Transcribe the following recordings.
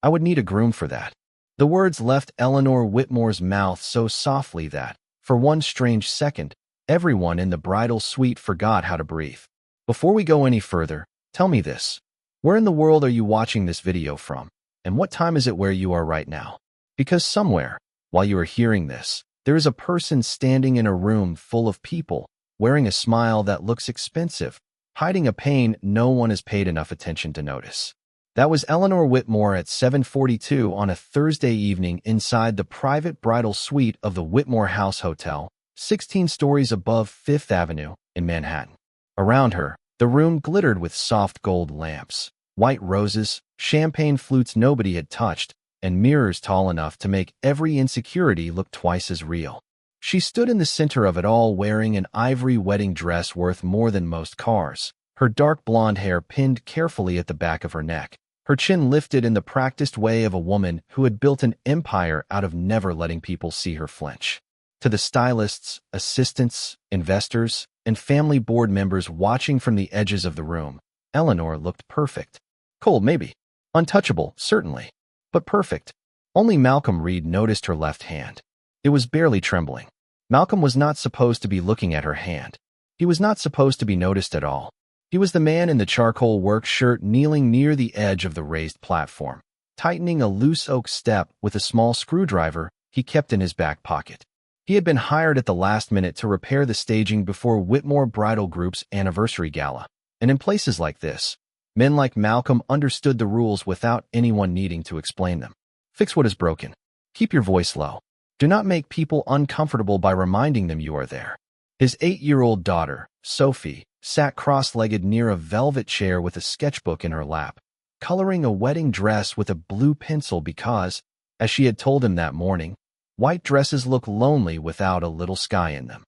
I would need a groom for that. The words left Eleanor Whitmore's mouth so softly that, for one strange second, everyone in the bridal suite forgot how to breathe. Before we go any further, tell me this. Where in the world are you watching this video from? And what time is it where you are right now? Because somewhere, while you are hearing this, there is a person standing in a room full of people, wearing a smile that looks expensive, hiding a pain no one has paid enough attention to notice. That was Eleanor Whitmore at 7:42 on a Thursday evening inside the private bridal suite of the Whitmore House Hotel, 16 stories above Fifth Avenue in Manhattan. Around her, the room glittered with soft gold lamps, white roses, champagne flutes nobody had touched, and mirrors tall enough to make every insecurity look twice as real. She stood in the center of it all wearing an ivory wedding dress worth more than most cars, her dark blonde hair pinned carefully at the back of her neck, her chin lifted in the practiced way of a woman who had built an empire out of never letting people see her flinch. To the stylists, assistants, investors, and family board members watching from the edges of the room, Eleanor looked perfect. Cold, maybe. Untouchable, certainly. But perfect. Only Malcolm Reed noticed her left hand. It was barely trembling. Malcolm was not supposed to be looking at her hand. He was not supposed to be noticed at all. He was the man in the charcoal work shirt kneeling near the edge of the raised platform, tightening a loose oak step with a small screwdriver he kept in his back pocket. He had been hired at the last minute to repair the staging before Whitmore Bridal Group's anniversary gala. And in places like this, men like Malcolm understood the rules without anyone needing to explain them. Fix what is broken. Keep your voice low. Do not make people uncomfortable by reminding them you are there. His 8-year-old daughter, Sophie, sat cross-legged near a velvet chair with a sketchbook in her lap, coloring a wedding dress with a blue pencil because, as she had told him that morning, white dresses look lonely without a little sky in them.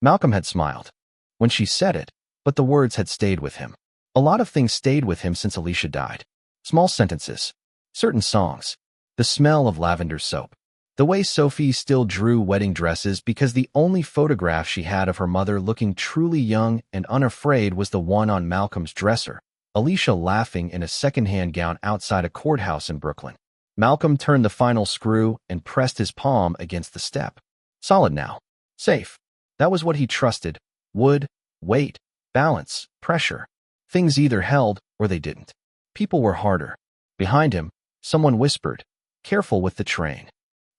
Malcolm had smiled when she said it, but the words had stayed with him. A lot of things stayed with him since Alicia died. Small sentences, certain songs, the smell of lavender soap, the way Sophie still drew wedding dresses because the only photograph she had of her mother looking truly young and unafraid was the one on Malcolm's dresser, Alicia laughing in a second-hand gown outside a courthouse in Brooklyn. Malcolm turned the final screw and pressed his palm against the step. Solid now. Safe. That was what he trusted. Wood, weight, balance, pressure. Things either held or they didn't. People were harder. Behind him, someone whispered, "Careful with the train."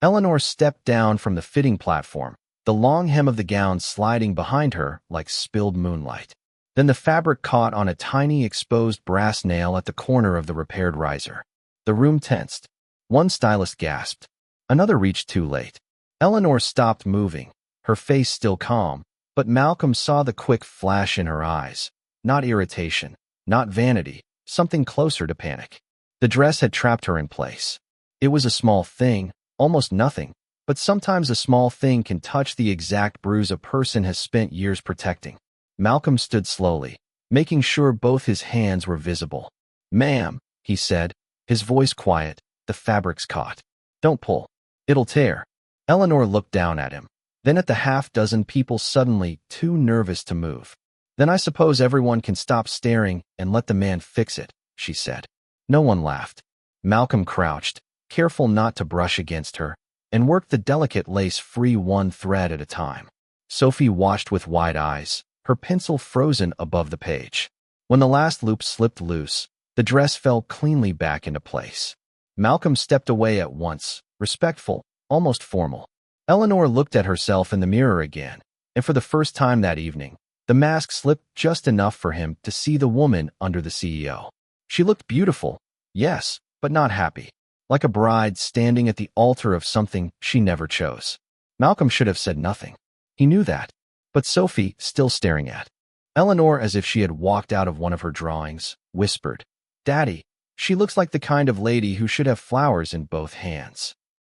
Eleanor stepped down from the fitting platform, the long hem of the gown sliding behind her like spilled moonlight. Then the fabric caught on a tiny exposed brass nail at the corner of the repaired riser. The room tensed. One stylist gasped. Another reached too late. Eleanor stopped moving, her face still calm, but Malcolm saw the quick flash in her eyes. Not irritation, not vanity, something closer to panic. The dress had trapped her in place. It was a small thing, almost nothing, but sometimes a small thing can touch the exact bruise a person has spent years protecting. Malcolm stood slowly, making sure both his hands were visible. "Ma'am," he said, his voice quiet, the fabric's caught. "Don't pull. It'll tear." Eleanor looked down at him, then at the half-dozen people suddenly too nervous to move. "Then I suppose everyone can stop staring and let the man fix it," she said. No one laughed. Malcolm crouched, careful not to brush against her, and worked the delicate lace free one thread at a time. Sophie watched with wide eyes, her pencil frozen above the page. When the last loop slipped loose, the dress fell cleanly back into place. Malcolm stepped away at once, respectful, almost formal. Eleanor looked at herself in the mirror again, and for the first time that evening, the mask slipped just enough for him to see the woman under the CEO. She looked beautiful, yes, but not happy. Like a bride standing at the altar of something she never chose. Malcolm should have said nothing. He knew that. But Sophie, still staring at Eleanor as if she had walked out of one of her drawings, whispered, "Daddy, she looks like the kind of lady who should have flowers in both hands."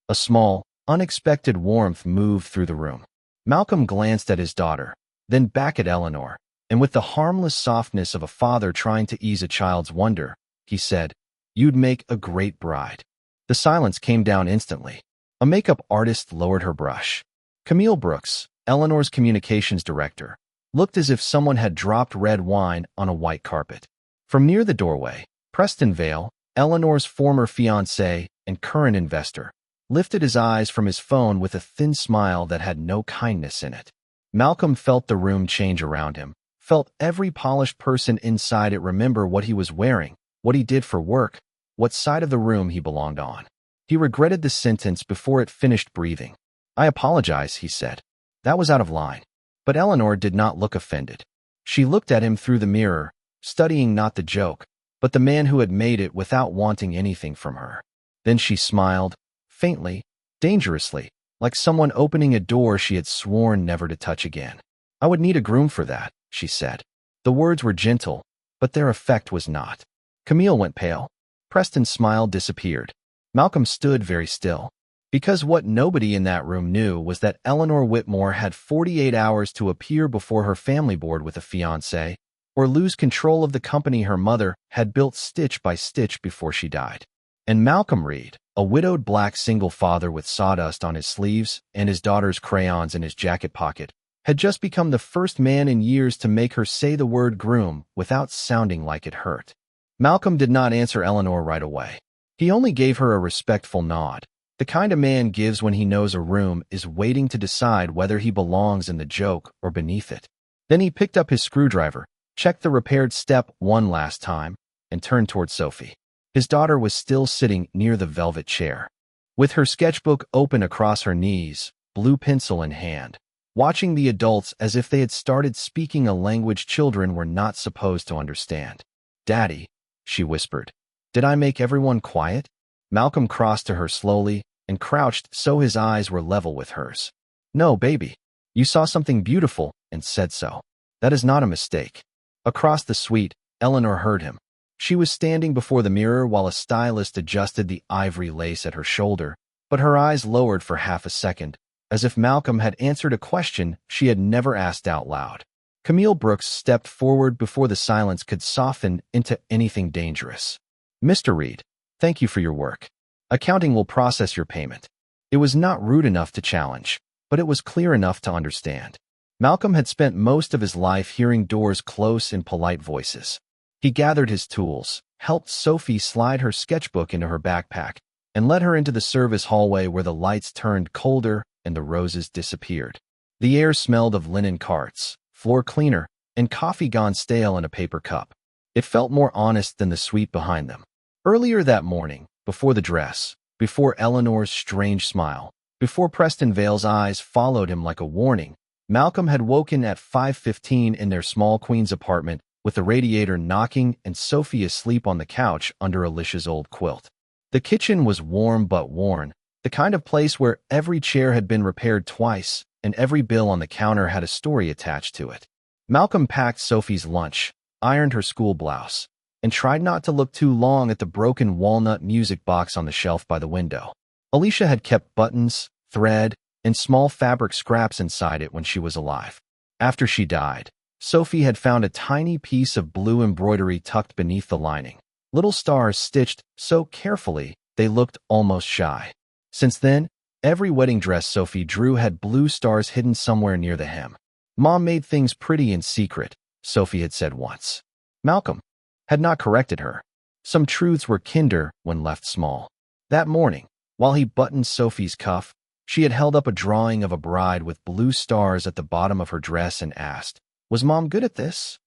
A small, unexpected warmth moved through the room. Malcolm glanced at his daughter, then back at Eleanor, and with the harmless softness of a father trying to ease a child's wonder, he said, "You'd make a great bride." The silence came down instantly. A makeup artist lowered her brush. Camille Brooks, Eleanor's communications director, looked as if someone had dropped red wine on a white carpet. From near the doorway, Preston Vale, Eleanor's former fiancé and current investor, lifted his eyes from his phone with a thin smile that had no kindness in it. Malcolm felt the room change around him, felt every polished person inside it remember what he was wearing, what he did for work, what side of the room he belonged on. He regretted the sentence before it finished breathing. "I apologize," he said. "That was out of line." But Eleanor did not look offended. She looked at him through the mirror, studying not the joke, but the man who had made it without wanting anything from her. Then she smiled, faintly, dangerously, like someone opening a door she had sworn never to touch again. "I would need a groom for that," she said. The words were gentle, but their effect was not. Camille went pale. Preston's smile disappeared. Malcolm stood very still. Because what nobody in that room knew was that Eleanor Whitmore had 48 hours to appear before her family board with a fiancé, or lose control of the company her mother had built stitch by stitch before she died. And Malcolm Reed, a widowed black single father with sawdust on his sleeves and his daughter's crayons in his jacket pocket, had just become the first man in years to make her say the word groom without sounding like it hurt. Malcolm did not answer Eleanor right away. He only gave her a respectful nod, the kind a man gives when he knows a room is waiting to decide whether he belongs in the joke or beneath it. Then he picked up his screwdriver, checked the repaired step one last time, and turned toward Sophie. His daughter was still sitting near the velvet chair, with her sketchbook open across her knees, blue pencil in hand, watching the adults as if they had started speaking a language children were not supposed to understand. "Daddy," she whispered, "did I make everyone quiet?" Malcolm crossed to her slowly and crouched so his eyes were level with hers. "No, baby. You saw something beautiful and said so. That is not a mistake." Across the suite, Eleanor heard him. She was standing before the mirror while a stylist adjusted the ivory lace at her shoulder, but her eyes lowered for half a second, as if Malcolm had answered a question she had never asked out loud. Camille Brooks stepped forward before the silence could soften into anything dangerous. "Mr. Reed, thank you for your work. Accounting will process your payment." It was not rude enough to challenge, but it was clear enough to understand. Malcolm had spent most of his life hearing doors close in polite voices. He gathered his tools, helped Sophie slide her sketchbook into her backpack, and led her into the service hallway where the lights turned colder and the roses disappeared. The air smelled of linen carts, floor cleaner, and coffee gone stale in a paper cup. It felt more honest than the suite behind them. Earlier that morning, before the dress, before Eleanor's strange smile, before Preston Vale's eyes followed him like a warning, Malcolm had woken at 5:15 in their small Queens apartment with the radiator knocking and Sophie asleep on the couch under Alicia's old quilt. The kitchen was warm but worn, the kind of place where every chair had been repaired twice and every bill on the counter had a story attached to it. Malcolm packed Sophie's lunch, ironed her school blouse, and tried not to look too long at the broken walnut music box on the shelf by the window. Alicia had kept buttons, thread, and small fabric scraps inside it when she was alive. After she died, Sophie had found a tiny piece of blue embroidery tucked beneath the lining, little stars stitched so carefully they looked almost shy. Since then, every wedding dress Sophie drew had blue stars hidden somewhere near the hem. "Mom made things pretty in secret," Sophie had said once. Malcolm had not corrected her. Some truths were kinder when left small. That morning, while he buttoned Sophie's cuff, she had held up a drawing of a bride with blue stars at the bottom of her dress and asked, "Was Mom good at this?"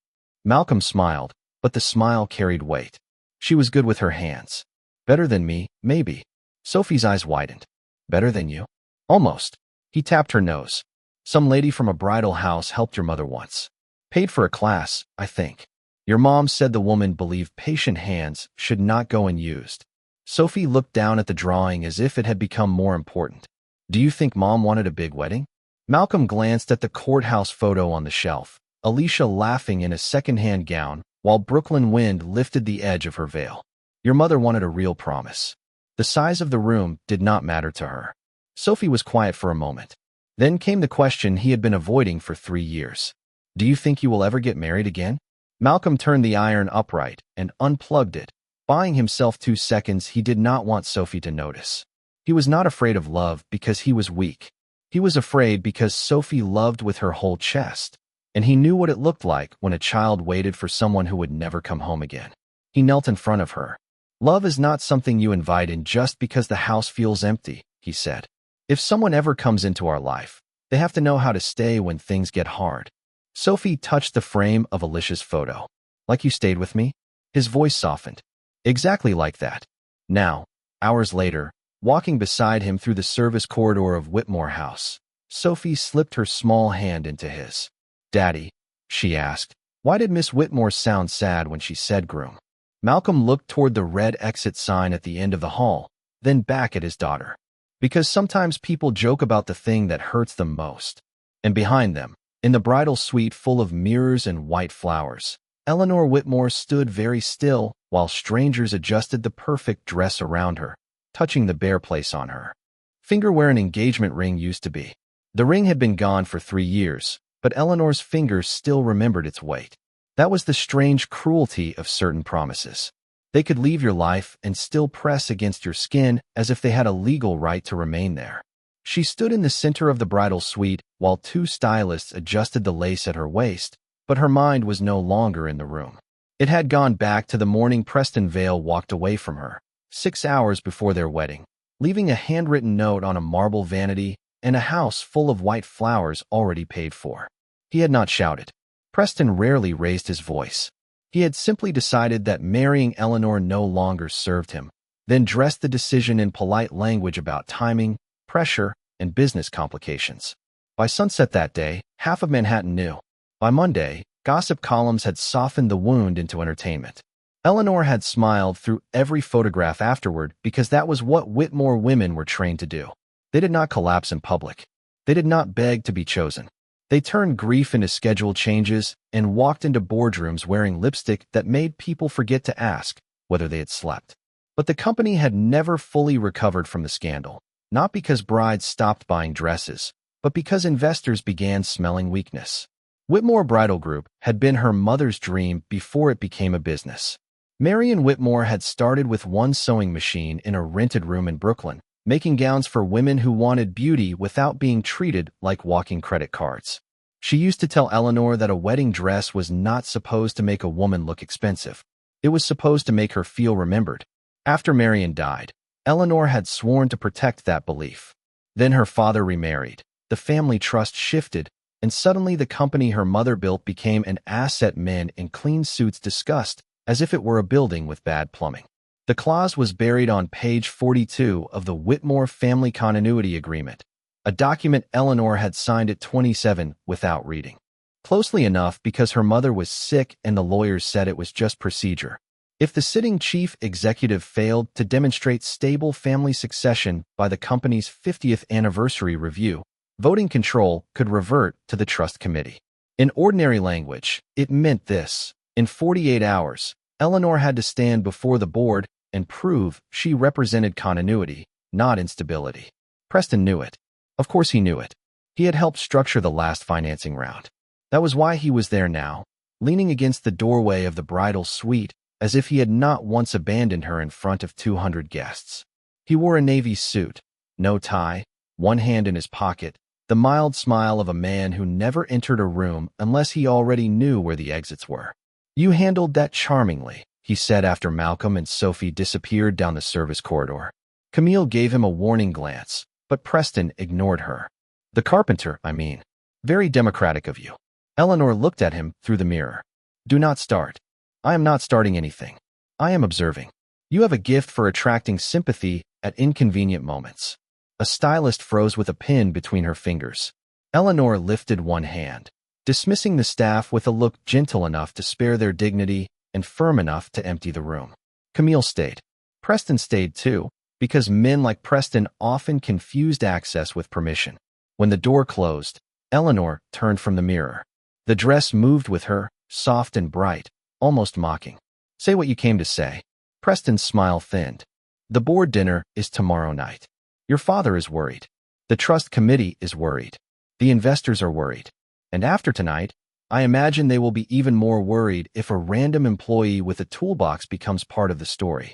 Malcolm smiled, but the smile carried weight. "She was good with her hands. Better than me, maybe." Sophie's eyes widened. "Better than you?" "Almost." He tapped her nose. "Some lady from a bridal house helped your mother once. Paid for a class, I think. Your mom said the woman believed patient hands should not go unused." Sophie looked down at the drawing as if it had become more important. "Do you think Mom wanted a big wedding?" Malcolm glanced at the courthouse photo on the shelf, Alicia laughing in a second-hand gown, while Brooklyn wind lifted the edge of her veil. "Your mother wanted a real promise." The size of the room did not matter to her. Sophie was quiet for a moment. Then came the question he had been avoiding for 3 years. "Do you think you will ever get married again?" Malcolm turned the iron upright and unplugged it, buying himself 2 seconds he did not want Sophie to notice. He was not afraid of love because he was weak. He was afraid because Sophie loved with her whole chest, and he knew what it looked like when a child waited for someone who would never come home again. He knelt in front of her. Love is not something you invite in just because the house feels empty, he said. If someone ever comes into our life, they have to know how to stay when things get hard. Sophie touched the frame of Alicia's photo. Like you stayed with me? His voice softened. Exactly like that. Now, hours later, walking beside him through the service corridor of Whitmore House, Sophie slipped her small hand into his. Daddy, she asked. Why did Miss Whitmore sound sad when she said Groom? Malcolm looked toward the red exit sign at the end of the hall, then back at his daughter. Because sometimes people joke about the thing that hurts them most. And behind them, in the bridal suite full of mirrors and white flowers, Eleanor Whitmore stood very still while strangers adjusted the perfect dress around her, touching the bare place on her finger where an engagement ring used to be. The ring had been gone for 3 years, but Eleanor's fingers still remembered its weight. That was the strange cruelty of certain promises. They could leave your life and still press against your skin as if they had a legal right to remain there. She stood in the center of the bridal suite while 2 stylists adjusted the lace at her waist, but her mind was no longer in the room. It had gone back to the morning Preston Vale walked away from her, 6 hours before their wedding, leaving a handwritten note on a marble vanity and a house full of white flowers already paid for. He had not shouted. Preston rarely raised his voice. He had simply decided that marrying Eleanor no longer served him, then dressed the decision in polite language about timing, pressure, and business complications. By sunset that day, half of Manhattan knew. By Monday, gossip columns had softened the wound into entertainment. Eleanor had smiled through every photograph afterward because that was what Whitmore women were trained to do. They did not collapse in public. They did not beg to be chosen. They turned grief into schedule changes and walked into boardrooms wearing lipstick that made people forget to ask whether they had slept. But the company had never fully recovered from the scandal, not because brides stopped buying dresses, but because investors began smelling weakness. Whitmore Bridal Group had been her mother's dream before it became a business. Marion Whitmore had started with one sewing machine in a rented room in Brooklyn, making gowns for women who wanted beauty without being treated like walking credit cards. She used to tell Eleanor that a wedding dress was not supposed to make a woman look expensive. It was supposed to make her feel remembered. After Marion died, Eleanor had sworn to protect that belief. Then her father remarried, the family trust shifted, and suddenly the company her mother built became an asset men in clean suits discussed as if it were a building with bad plumbing. The clause was buried on page 42 of the Whitmore Family Continuity Agreement, a document Eleanor had signed at 27 without reading. Closely enough because her mother was sick and the lawyers said it was just procedure. If the sitting chief executive failed to demonstrate stable family succession by the company's 50th anniversary review, voting control could revert to the trust committee. In ordinary language, it meant this. In 48 hours, Eleanor had to stand before the board and prove she represented continuity, not instability. Preston knew it. Of course he knew it. He had helped structure the last financing round. That was why he was there now, leaning against the doorway of the bridal suite as if he had not once abandoned her in front of 200 guests. He wore a navy suit, no tie, one hand in his pocket, the mild smile of a man who never entered a room unless he already knew where the exits were. You handled that charmingly, he said after Malcolm and Sophie disappeared down the service corridor. Camille gave him a warning glance, but Preston ignored her. The carpenter, I mean. Very democratic of you. Eleanor looked at him through the mirror. Do not start. I am not starting anything. I am observing. You have a gift for attracting sympathy at inconvenient moments. A stylist froze with a pin between her fingers. Eleanor lifted one hand, dismissing the staff with a look gentle enough to spare their dignity and firm enough to empty the room. Camille stayed. Preston stayed too, because men like Preston often confused access with permission. When the door closed, Eleanor turned from the mirror. The dress moved with her, soft and bright, almost mocking. Say what you came to say. Preston's smile thinned. The board dinner is tomorrow night. Your father is worried. The trust committee is worried. The investors are worried. And after tonight, I imagine they will be even more worried if a random employee with a toolbox becomes part of the story.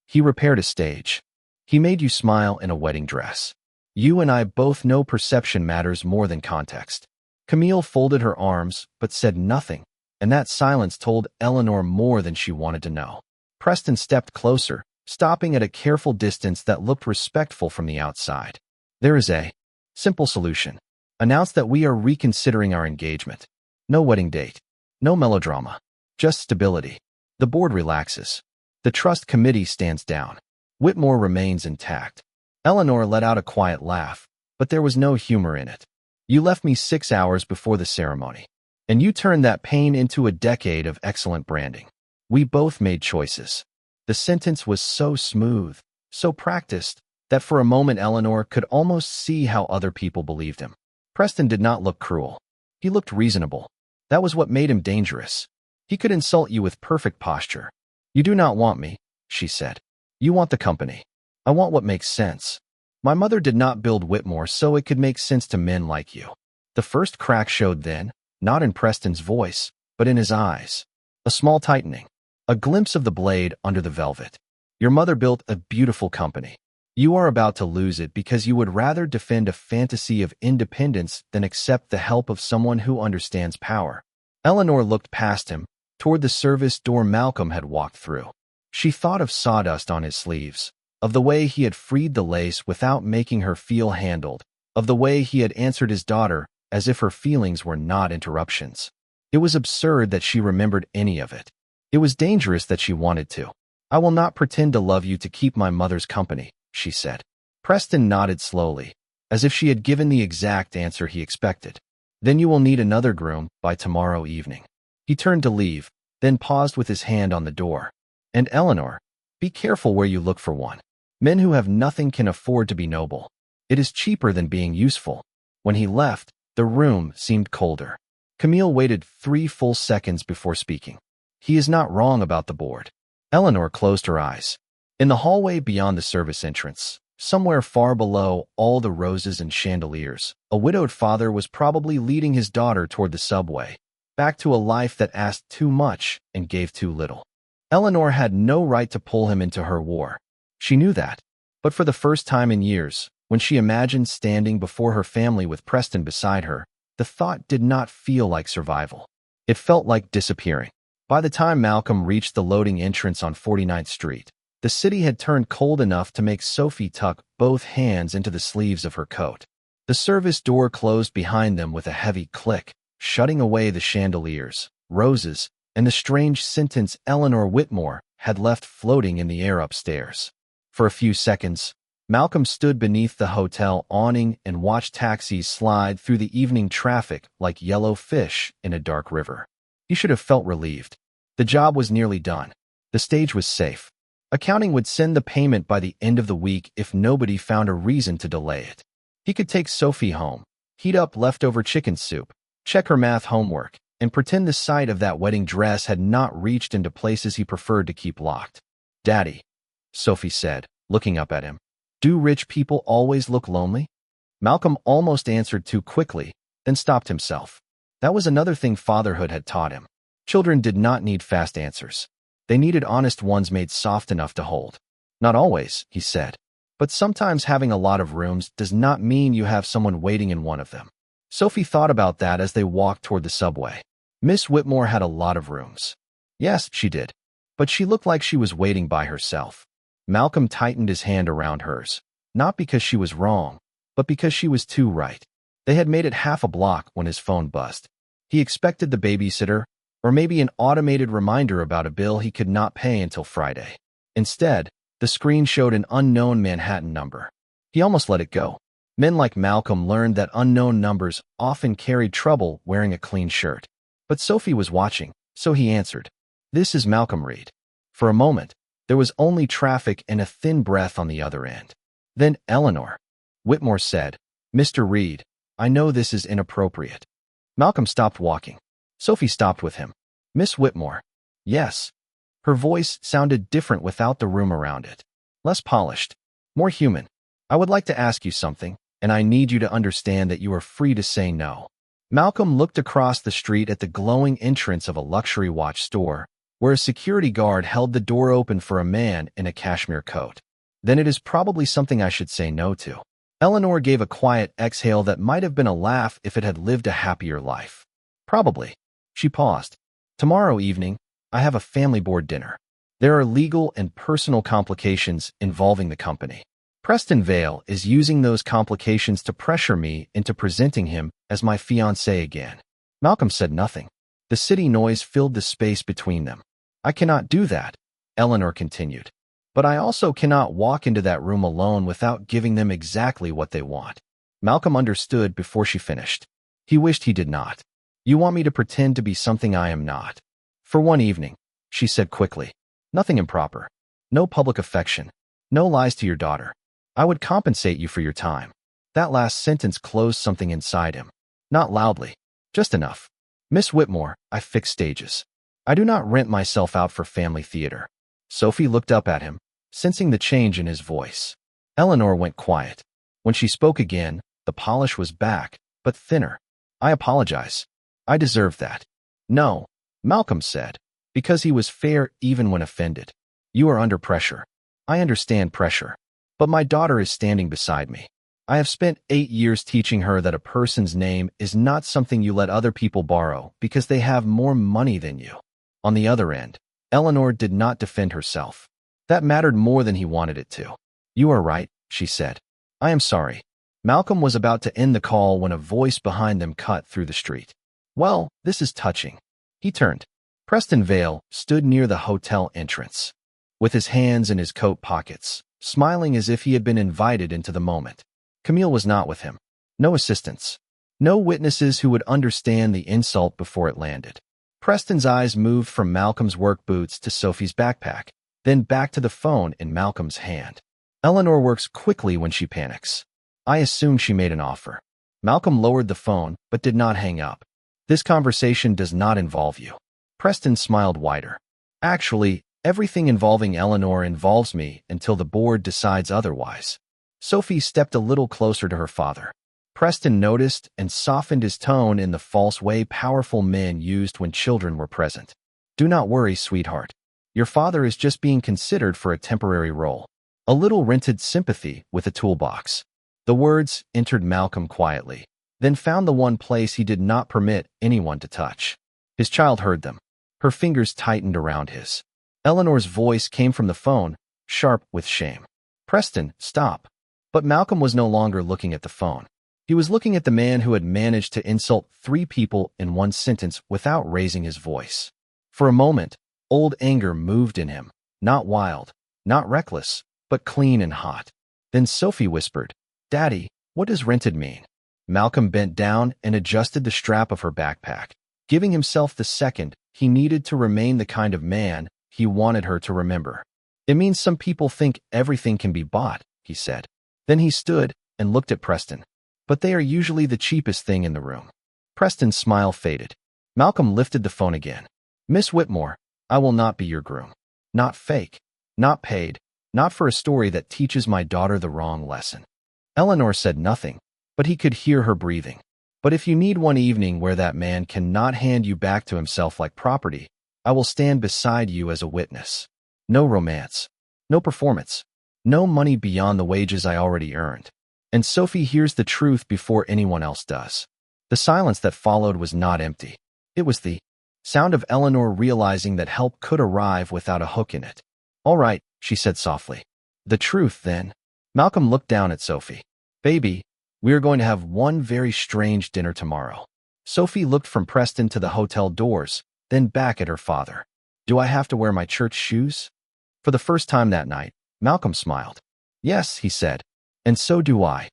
He repaired a stage. He made you smile in a wedding dress. You and I both know perception matters more than context. Camille folded her arms but said nothing, and that silence told Eleanor more than she wanted to know. Preston stepped closer, stopping at a careful distance that looked respectful from the outside. There is a simple solution. Announce that we are reconsidering our engagement. No wedding date. No melodrama. Just stability. The board relaxes. The trust committee stands down. Whitmore remains intact. Eleanor let out a quiet laugh, but there was no humor in it. You left me 6 hours before the ceremony, and you turned that pain into a decade of excellent branding. We both made choices. The sentence was so smooth, so practiced, that for a moment Eleanor could almost see how other people believed him. Preston did not look cruel. He looked reasonable. That was what made him dangerous. He could insult you with perfect posture. You do not want me, she said. You want the company. I want what makes sense. My mother did not build Whitmore so it could make sense to men like you. The first crack showed then, not in Preston's voice, but in his eyes. A small tightening. A glimpse of the blade under the velvet. Your mother built a beautiful company. You are about to lose it because you would rather defend a fantasy of independence than accept the help of someone who understands power. Eleanor looked past him, toward the service door Malcolm had walked through. She thought of sawdust on his sleeves, of the way he had freed the lace without making her feel handled, of the way he had answered his daughter as if her feelings were not interruptions. It was absurd that she remembered any of it. It was dangerous that she wanted to. I will not pretend to love you to keep my mother's company, she said. Preston nodded slowly, as if she had given the exact answer he expected. Then you will need another groom by tomorrow evening. He turned to leave, then paused with his hand on the door. And Eleanor, be careful where you look for one. Men who have nothing can afford to be noble. It is cheaper than being useful. When he left, the room seemed colder. Camille waited 3 full seconds before speaking. He is not wrong about the board. Eleanor closed her eyes. In the hallway beyond the service entrance, somewhere far below all the roses and chandeliers, a widowed father was probably leading his daughter toward the subway, back to a life that asked too much and gave too little. Eleanor had no right to pull him into her war. She knew that. But for the first time in years, when she imagined standing before her family with Preston beside her, the thought did not feel like survival. It felt like disappearing. By the time Malcolm reached the loading entrance on 49th Street, the city had turned cold enough to make Sophie tuck both hands into the sleeves of her coat. The service door closed behind them with a heavy click, shutting away the chandeliers, roses, and the strange sentence Eleanor Whitmore had left floating in the air upstairs. For a few seconds, Malcolm stood beneath the hotel awning and watched taxis slide through the evening traffic like yellow fish in a dark river. He should have felt relieved. The job was nearly done. The stage was safe. Accounting would send the payment by the end of the week if nobody found a reason to delay it. He could take Sophie home, heat up leftover chicken soup, check her math homework, and pretend the sight of that wedding dress had not reached into places he preferred to keep locked. Daddy, Sophie said, looking up at him. Do rich people always look lonely? Malcolm almost answered too quickly, then stopped himself. That was another thing fatherhood had taught him. Children did not need fast answers. They needed honest ones made soft enough to hold. Not always, he said. But sometimes having a lot of rooms does not mean you have someone waiting in one of them. Sophie thought about that as they walked toward the subway. Miss Whitmore had a lot of rooms. Yes, she did. But she looked like she was waiting by herself. Malcolm tightened his hand around hers, not because she was wrong, but because she was too right. They had made it half a block when his phone buzzed. He expected the babysitter, or maybe an automated reminder about a bill he could not pay until Friday. Instead, the screen showed an unknown Manhattan number. He almost let it go. Men like Malcolm learned that unknown numbers often carried trouble wearing a clean shirt. But Sophie was watching, so he answered. This is Malcolm Reed. For a moment, there was only traffic and a thin breath on the other end. Then Eleanor. Whitmore said, Mr. Reed, I know this is inappropriate. Malcolm stopped walking. Sophie stopped with him. Miss Whitmore. Yes. Her voice sounded different without the room around it. Less polished. More human. I would like to ask you something, and I need you to understand that you are free to say no. Malcolm looked across the street at the glowing entrance of a luxury watch store, where a security guard held the door open for a man in a cashmere coat. Then it is probably something I should say no to. Eleanor gave a quiet exhale that might have been a laugh if it had lived a happier life. Probably. She paused. Tomorrow evening, I have a family board dinner. There are legal and personal complications involving the company. Preston Vale is using those complications to pressure me into presenting him as my fiancé again. Malcolm said nothing. The city noise filled the space between them. I cannot do that, Eleanor continued. But I also cannot walk into that room alone without giving them exactly what they want. Malcolm understood before she finished. He wished he did not. You want me to pretend to be something I am not. For one evening, she said quickly. Nothing improper. No public affection. No lies to your daughter. I would compensate you for your time. That last sentence closed something inside him. Not loudly. Just enough. Miss Whitmore, I fix stages. I do not rent myself out for family theater. Sophie looked up at him, sensing the change in his voice. Eleanor went quiet. When she spoke again, the polish was back, but thinner. I apologize. I deserve that. No, Malcolm said, because he was fair even when offended. You are under pressure. I understand pressure. But my daughter is standing beside me. I have spent 8 years teaching her that a person's name is not something you let other people borrow because they have more money than you. On the other end, Eleanor did not defend herself. That mattered more than he wanted it to. You are right, she said. I am sorry. Malcolm was about to end the call when a voice behind them cut through the street. Well, this is touching. He turned. Preston Vale stood near the hotel entrance, with his hands in his coat pockets, smiling as if he had been invited into the moment. Camille was not with him. No assistants. No witnesses who would understand the insult before it landed. Preston's eyes moved from Malcolm's work boots to Sophie's backpack, then back to the phone in Malcolm's hand. Eleanor works quickly when she panics. I assume she made an offer. Malcolm lowered the phone, but did not hang up. This conversation does not involve you. Preston smiled wider. Actually, everything involving Eleanor involves me until the board decides otherwise. Sophie stepped a little closer to her father. Preston noticed and softened his tone in the false way powerful men used when children were present. Do not worry, sweetheart. Your father is just being considered for a temporary role. A little rented sympathy with a toolbox. The words entered Malcolm quietly, then found the one place he did not permit anyone to touch. His child heard them. Her fingers tightened around his. Eleanor's voice came from the phone, sharp with shame. Preston, stop. But Malcolm was no longer looking at the phone. He was looking at the man who had managed to insult 3 people in one sentence without raising his voice. For a moment, old anger moved in him, not wild, not reckless, but clean and hot. Then Sophie whispered, Daddy, what does rented mean? Malcolm bent down and adjusted the strap of her backpack, giving himself the second he needed to remain the kind of man he wanted her to remember. It means some people think everything can be bought, he said. Then he stood and looked at Preston. But they are usually the cheapest thing in the room. Preston's smile faded. Malcolm lifted the phone again. Miss Whitmore, I will not be your groom. Not fake. Not paid. Not for a story that teaches my daughter the wrong lesson. Eleanor said nothing, but he could hear her breathing. But if you need one evening where that man cannot hand you back to himself like property, I will stand beside you as a witness. No romance. No performance. No money beyond the wages I already earned. And Sophie hears the truth before anyone else does. The silence that followed was not empty. It was the sound of Eleanor realizing that help could arrive without a hook in it. All right, she said softly. The truth, then. Malcolm looked down at Sophie. Baby, we are going to have one very strange dinner tomorrow. Sophie looked from Preston to the hotel doors, then back at her father. Do I have to wear my church shoes? For the first time that night, Malcolm smiled. Yes, he said. And so do I.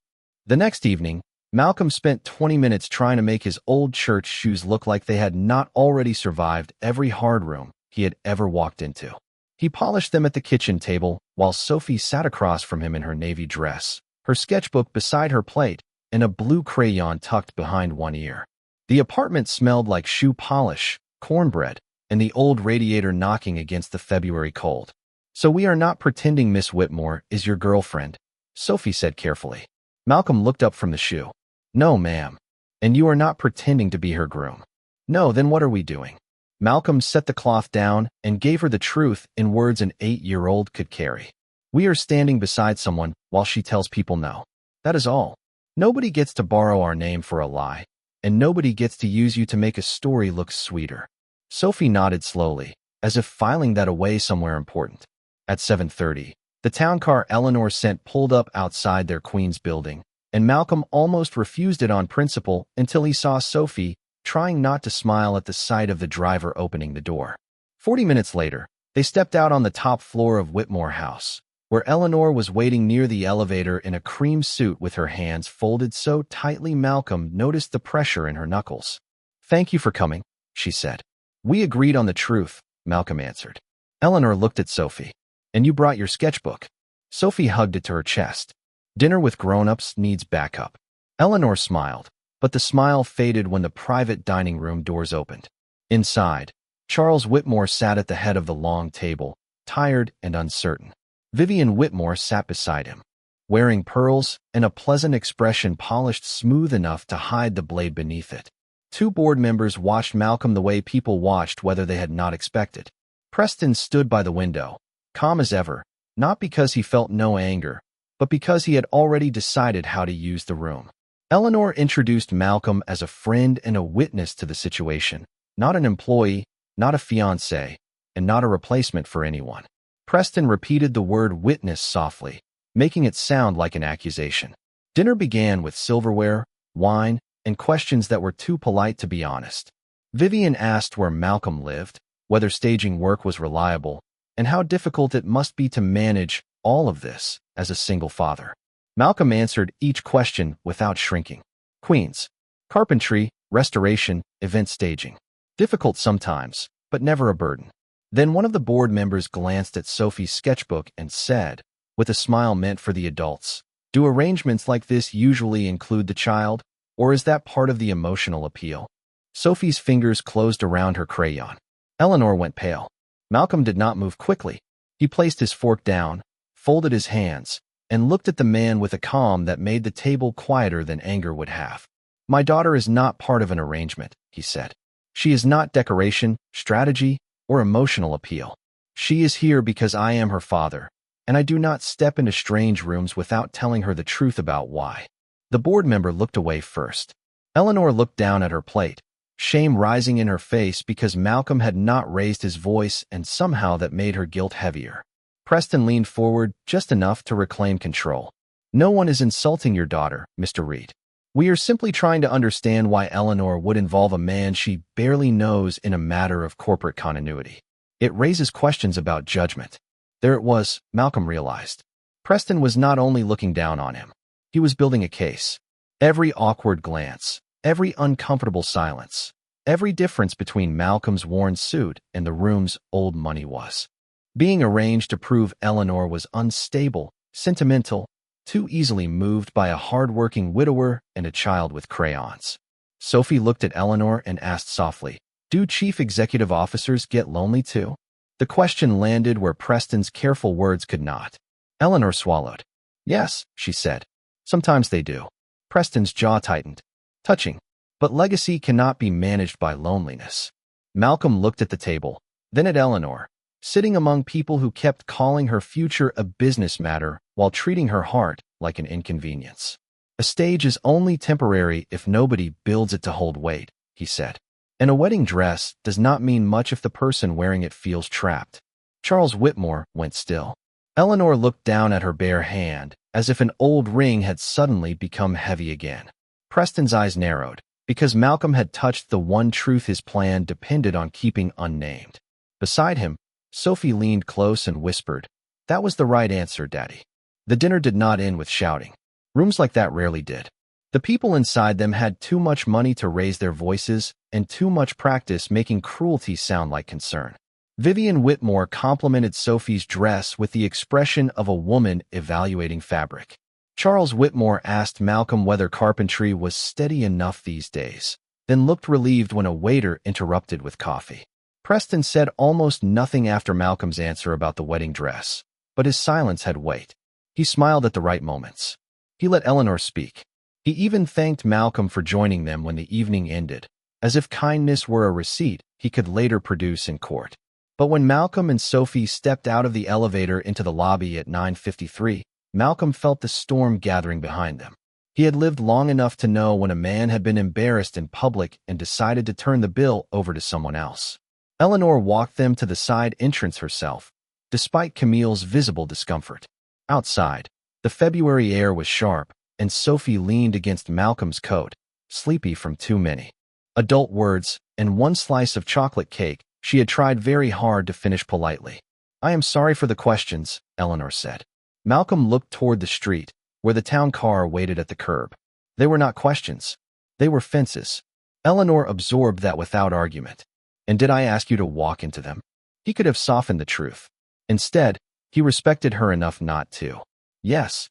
The next evening, Malcolm spent 20 minutes trying to make his old church shoes look like they had not already survived every hard room he had ever walked into. He polished them at the kitchen table while Sophie sat across from him in her navy dress, her sketchbook beside her plate, and a blue crayon tucked behind one ear. The apartment smelled like shoe polish, cornbread, and the old radiator knocking against the February cold. So we are not pretending Miss Whitmore is your girlfriend, Sophie said carefully. Malcolm looked up from the shoe. No, ma'am. And you are not pretending to be her groom. No, then what are we doing? Malcolm set the cloth down and gave her the truth in words an 8-year-old could carry. We are standing beside someone while she tells people no. That is all. Nobody gets to borrow our name for a lie, and nobody gets to use you to make a story look sweeter. Sophie nodded slowly, as if filing that away somewhere important. At 7:30, the town car Eleanor sent pulled up outside their Queens building, and Malcolm almost refused it on principle until he saw Sophie trying not to smile at the sight of the driver opening the door. 40 minutes later, they stepped out on the top floor of Whitmore House, where Eleanor was waiting near the elevator in a cream suit with her hands folded so tightly Malcolm noticed the pressure in her knuckles. "Thank you for coming," she said. "We agreed on the truth," Malcolm answered. Eleanor looked at Sophie. "And you brought your sketchbook." Sophie hugged it to her chest. "Dinner with grown-ups needs backup." Eleanor smiled, but the smile faded when the private dining room doors opened. Inside, Charles Whitmore sat at the head of the long table, tired and uncertain. Vivian Whitmore sat beside him, wearing pearls and a pleasant expression polished smooth enough to hide the blade beneath it. Two board members watched Malcolm the way people watched whether they had not expected. Preston stood by the window, calm as ever, not because he felt no anger, but because he had already decided how to use the room. Eleanor introduced Malcolm as a friend and a witness to the situation, not an employee, not a fiancé, and not a replacement for anyone. Preston repeated the word witness softly, making it sound like an accusation. Dinner began with silverware, wine, and questions that were too polite to be honest. Vivian asked where Malcolm lived, whether staging work was reliable, and how difficult it must be to manage all of this as a single father. Malcolm answered each question without shrinking. Queens. Carpentry, restoration, event staging. Difficult sometimes, but never a burden. Then one of the board members glanced at Sophie's sketchbook and said, with a smile meant for the adults, "Do arrangements like this usually include the child, or is that part of the emotional appeal?" Sophie's fingers closed around her crayon. Eleanor went pale. Malcolm did not move quickly. He placed his fork down, folded his hands, and looked at the man with a calm that made the table quieter than anger would have. "My daughter is not part of an arrangement," he said. "She is not decoration, strategy, or emotional appeal. She is here because I am her father, and I do not step into strange rooms without telling her the truth about why." The board member looked away first. Eleanor looked down at her plate, shame rising in her face because Malcolm had not raised his voice, and somehow that made her guilt heavier. Preston leaned forward just enough to reclaim control. "No one is insulting your daughter, Mr. Reed. We are simply trying to understand why Eleanor would involve a man she barely knows in a matter of corporate continuity. It raises questions about judgment." There it was, Malcolm realized. Preston was not only looking down on him. He was building a case. Every awkward glance, every uncomfortable silence, every difference between Malcolm's worn suit and the room's old money was being arranged to prove Eleanor was unstable, sentimental, too easily moved by a hard-working widower and a child with crayons. Sophie looked at Eleanor and asked softly, "Do chief executive officers get lonely too?" The question landed where Preston's careful words could not. Eleanor swallowed. "Yes," she said. "Sometimes they do." Preston's jaw tightened. Touching. But legacy cannot be managed by loneliness. Malcolm looked at the table, then at Eleanor, sitting among people who kept calling her future a business matter while treating her heart like an inconvenience. "A stage is only temporary if nobody builds it to hold weight," he said. "And a wedding dress does not mean much if the person wearing it feels trapped." Charles Whitmore went still. Eleanor looked down at her bare hand, as if an old ring had suddenly become heavy again. Preston's eyes narrowed, because Malcolm had touched the one truth his plan depended on keeping unnamed. Beside him, Sophie leaned close and whispered, "That was the right answer, Daddy." The dinner did not end with shouting. Rooms like that rarely did. The people inside them had too much money to raise their voices and too much practice making cruelty sound like concern. Vivian Whitmore complimented Sophie's dress with the expression of a woman evaluating fabric. Charles Whitmore asked Malcolm whether carpentry was steady enough these days, then looked relieved when a waiter interrupted with coffee. Preston said almost nothing after Malcolm's answer about the wedding dress, but his silence had weight. He smiled at the right moments. He let Eleanor speak. He even thanked Malcolm for joining them when the evening ended, as if kindness were a receipt he could later produce in court. But when Malcolm and Sophie stepped out of the elevator into the lobby at 9:53, Malcolm felt the storm gathering behind them. He had lived long enough to know when a man had been embarrassed in public and decided to turn the bill over to someone else. Eleanor walked them to the side entrance herself, despite Camille's visible discomfort. Outside, the February air was sharp, and Sophie leaned against Malcolm's coat, sleepy from too many adult words and one slice of chocolate cake she had tried very hard to finish politely. "I am sorry for the questions," Eleanor said. Malcolm looked toward the street, where the town car waited at the curb. They were not questions. They were fences. Eleanor absorbed that without argument. "And did I ask you to walk into them?" He could have softened the truth. Instead, he respected her enough not to. "Yes."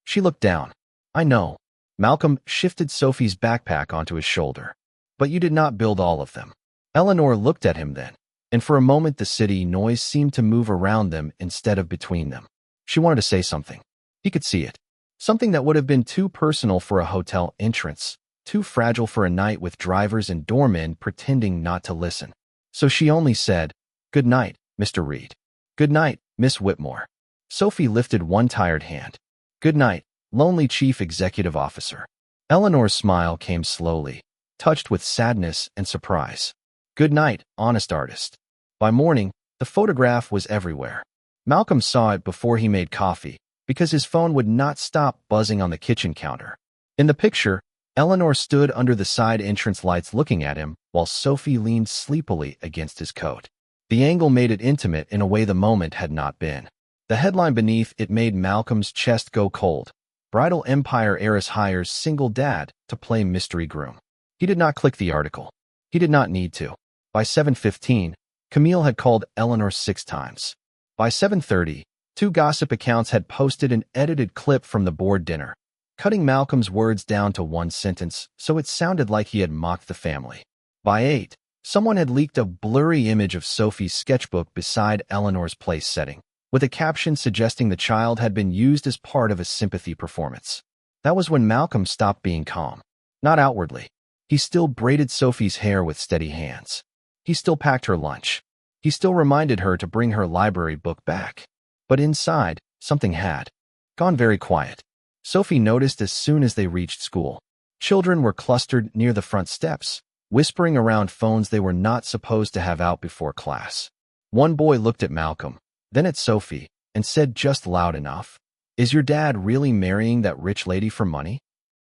She looked down. "I know." Malcolm shifted Sophie's backpack onto his shoulder. "But you did not build all of them." Eleanor looked at him then, and for a moment the city noise seemed to move around them instead of between them. She wanted to say something. He could see it. Something that would have been too personal for a hotel entrance, too fragile for a night with drivers and doormen pretending not to listen. So she only said, "Good night, Mr. Reed." "Good night, Miss Whitmore." Sophie lifted one tired hand. "Good night, lonely chief executive officer." Eleanor's smile came slowly, touched with sadness and surprise. "Good night, honest artist." By morning, the photograph was everywhere. Malcolm saw it before he made coffee, because his phone would not stop buzzing on the kitchen counter. In the picture, Eleanor stood under the side entrance lights looking at him, while Sophie leaned sleepily against his coat. The angle made it intimate in a way the moment had not been. The headline beneath it made Malcolm's chest go cold. Bridal Empire heiress hires single dad to play mystery groom. He did not click the article. He did not need to. By 7:15, Camille had called Eleanor 6 times. By 7:30, 2 gossip accounts had posted an edited clip from the board dinner, cutting Malcolm's words down to one sentence so it sounded like he had mocked the family. By 8, someone had leaked a blurry image of Sophie's sketchbook beside Eleanor's place setting, with a caption suggesting the child had been used as part of a sympathy performance. That was when Malcolm stopped being calm. Not outwardly. He still braided Sophie's hair with steady hands. He still packed her lunch. He still reminded her to bring her library book back. But inside, something had gone very quiet. Sophie noticed as soon as they reached school. Children were clustered near the front steps, whispering around phones they were not supposed to have out before class. One boy looked at Malcolm, then at Sophie, and said just loud enough, "Is your dad really marrying that rich lady for money?"